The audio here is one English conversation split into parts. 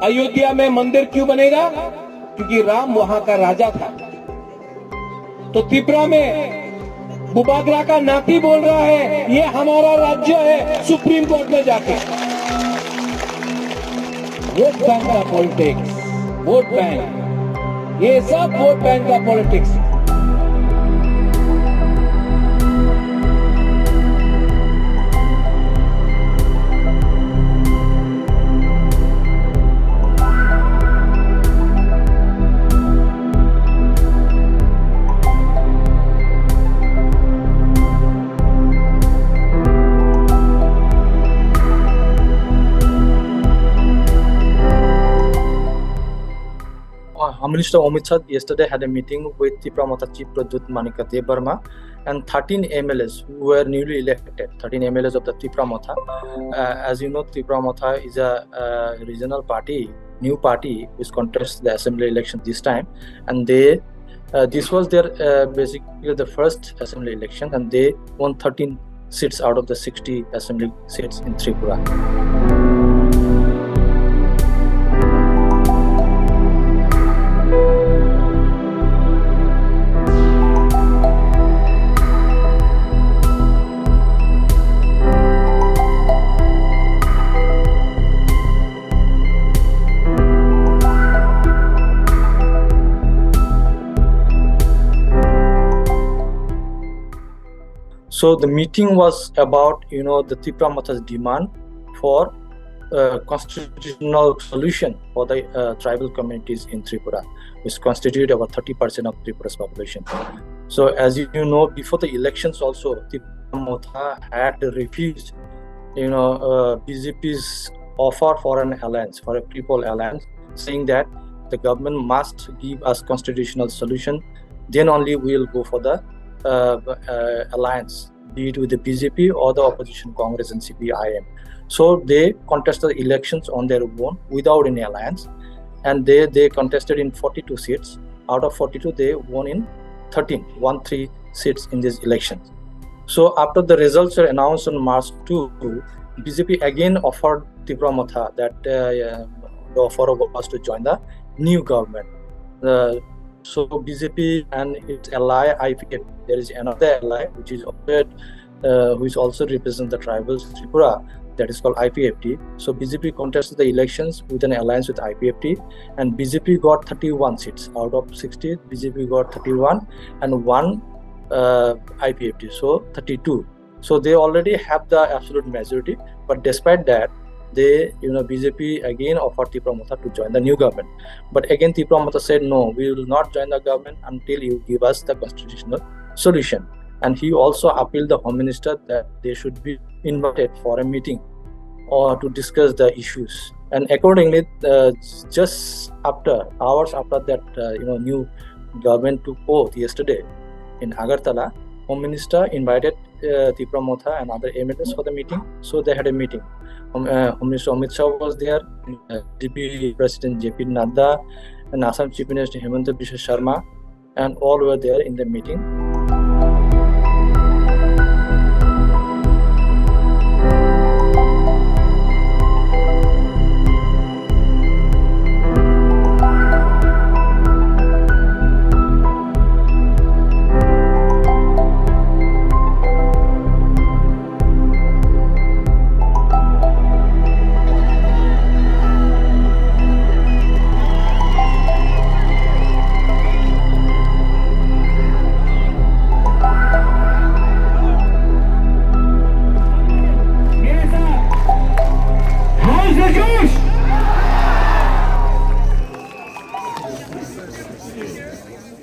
अयोध्या में मंदिर क्यों बनेगा? क्योंकि राम वहां का राजा था। तो त्रिपुरा में बुबागरा का नाती बोल रहा है ये हमारा राज्य है, सुप्रीम कोर्ट में जाके। वोट बैंक का पॉलिटिक्स, वोट बैंक, ये सब वोट बैंक का politics. Home Minister Amit Shah yesterday had a meeting with Tipra Motha Chief Pradyot Deb Barma and 13 MLAs who were newly elected, 13 MLAs of the Tipra Motha. As you know, Tipra Motha is a regional party, new party, which contests the assembly election this time, and this was their basically the first assembly election, and they won 13 seats out of the 60 assembly seats in Tripura. So the meeting was about, the Tipra Motha's demand for constitutional solution for the tribal communities in Tripura, which constitute about 30% of Tripura's population. So as you know, before the elections also, Tipra Motha had refused, BJP's offer for an alliance, for a people alliance, saying that the government must give us constitutional solution, then only we will go for the alliance, be it with the BJP or the opposition Congress and CPIM. So they contested the elections on their own without any alliance, and they contested in 42 seats. Out of 42, they won in 13 seats in these elections. So after the results were announced on March 2, BJP again offered Tipra Motha that the offer was to join the new government. So BJP and its ally IPF, there is another ally which also represents the tribals Tripura, that is called IPFT. So BJP contested the elections with an alliance with IPFT, and BJP got 31 seats out of 60. BJP got 31 and one IPFT, so 32. So they already have the absolute majority, but despite that, BJP again offered Tipra Motha to join the new government. But again, Tipra Motha said, no, we will not join the government until you give us the constitutional solution. And he also appealed the Home Minister that they should be invited for a meeting or to discuss the issues. And accordingly, just hours after that, new government took oath yesterday in Agartala, Home Minister invited Tipra Motha and other MLAs for the meeting. So they had a meeting. Home Minister Amit Shah was there, DP President JP Nadda, and Assam Chief Minister Hemanta Biswa Sharma, and all were there in the meeting.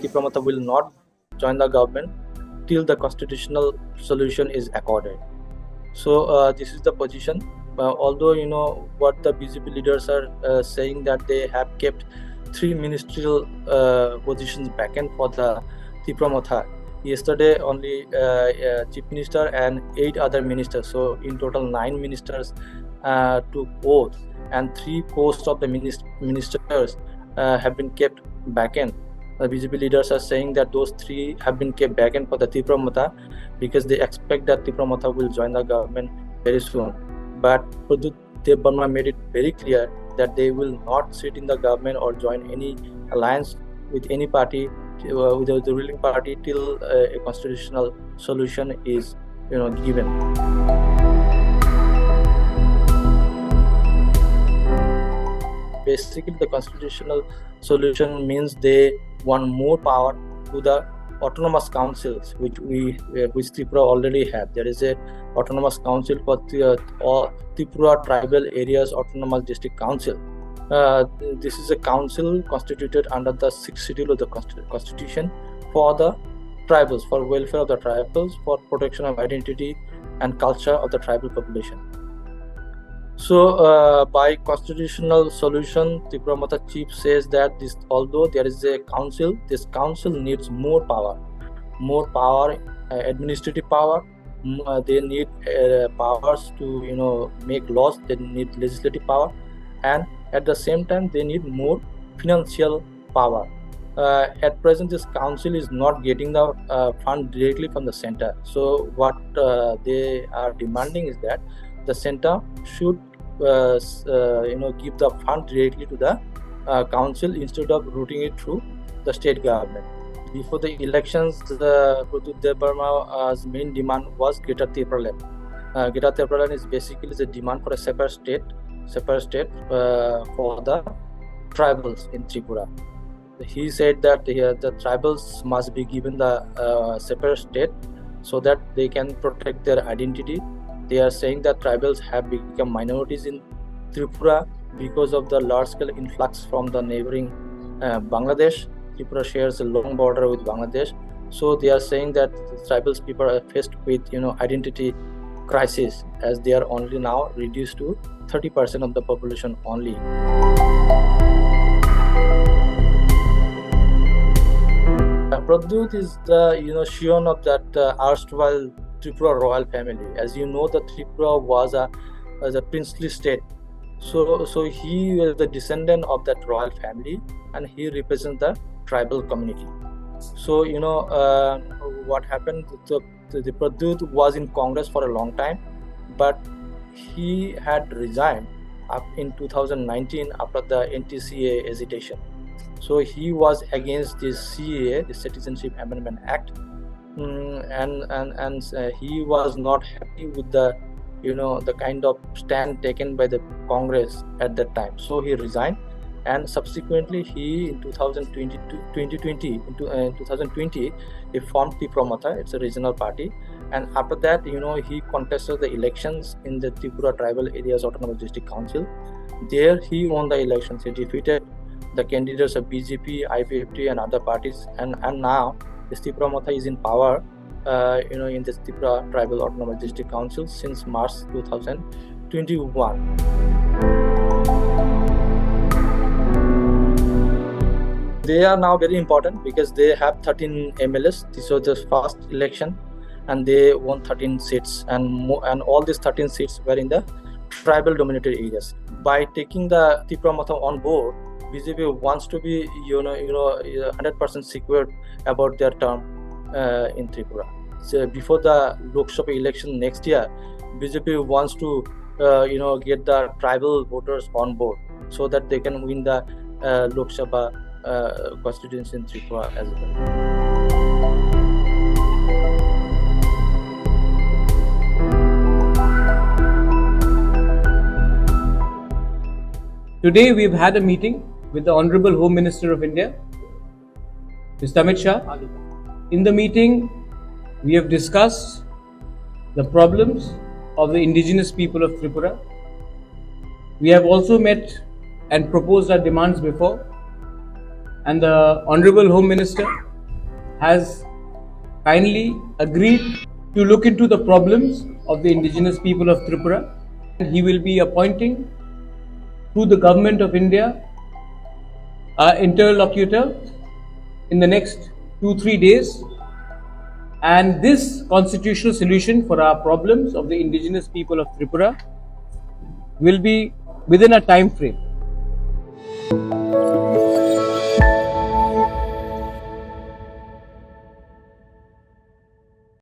Tipra Motha will not join the government till the constitutional solution is accorded. So this is the position. Although what the BJP leaders are saying that they have kept 3 ministerial positions vacant for the Tipra Motha. Yesterday only Chief Minister and 8 other ministers, so in total 9 ministers took oath, and 3 posts of the ministers have been kept vacant. The BJP leaders are saying that those 3 have been kept vacant for the Tipra Motha because they expect that Tipra Motha will join the government very soon. But Pradyot Deb Barma made it very clear that they will not sit in the government or join any alliance with any party, with the ruling party, till a constitutional solution is given. Basically, the constitutional solution means they want more power to the autonomous councils, which Tripura already have. There is a autonomous council for Tripura Tribal Areas Autonomous District Council. This is a council constituted under the 6th schedule of the constitution for the tribals, for welfare of the tribals, for protection of identity and culture of the tribal population. So, by constitutional solution, Tipra Motha chief says that although there is a council, this council needs more power, administrative power. They need powers to make laws. They need legislative power, and at the same time they need more financial power. At present, this council is not getting the fund directly from the center. So what they are demanding is that the center should give the fund directly to the council instead of routing it through the state government. Before the elections, Pradyot Deb Barma's main demand was Greater Tripura Land. Greater Tripura Land is basically the demand for a separate state for the tribals in Tripura. He said that the tribals must be given the separate state so that they can protect their identity. They are saying that tribals have become minorities in Tripura because of the large-scale influx from the neighboring Bangladesh. Tripura shares a long border with Bangladesh, so they are saying that the tribals people are faced with identity crisis, as they are only now reduced to 30% of the population only. Pradyot is the scion of that erstwhile Tripura royal family. As you know, the Tripura was a princely state. So he was the descendant of that royal family, and he represents the tribal community. So what happened? The Pradyot was in Congress for a long time, but he had resigned up in 2019 after the NTCA agitation. So he was against this CAA, the Citizenship Amendment Act, and he was not happy with the the kind of stand taken by the Congress at that time. So he resigned, and subsequently he in 2020 he formed Tipra Motha. It's a regional party, and after that he contested the elections in the Tripura Tribal Areas Autonomous District Council. There he won the elections. He defeated the candidates of BJP, IPFT and other parties, and now this Tipra Motha is in power in the Tripura Tribal Autonomous District Council since March 2021. They are now very important because they have 13 MLAs. This was the first election, and they won 13 seats, and all these 13 seats were in the tribal dominated areas. By taking the Tipra Motha on board, BJP wants to be 100% secure about their term in Tripura. So before the Lok Sabha election next year, BJP wants to get the tribal voters on board so that they can win the Lok Sabha constituency in Tripura as well. Today we've had a meeting with the Honorable Home Minister of India, Mr. Amit Shah. In the meeting, we have discussed the problems of the indigenous people of Tripura. We have also met and proposed our demands before, and the Honorable Home Minister has kindly agreed to look into the problems of the indigenous people of Tripura. He will be appointing to the Government of India our interlocutor in the next 2-3 days, and this constitutional solution for our problems of the indigenous people of Tripura will be within a time frame.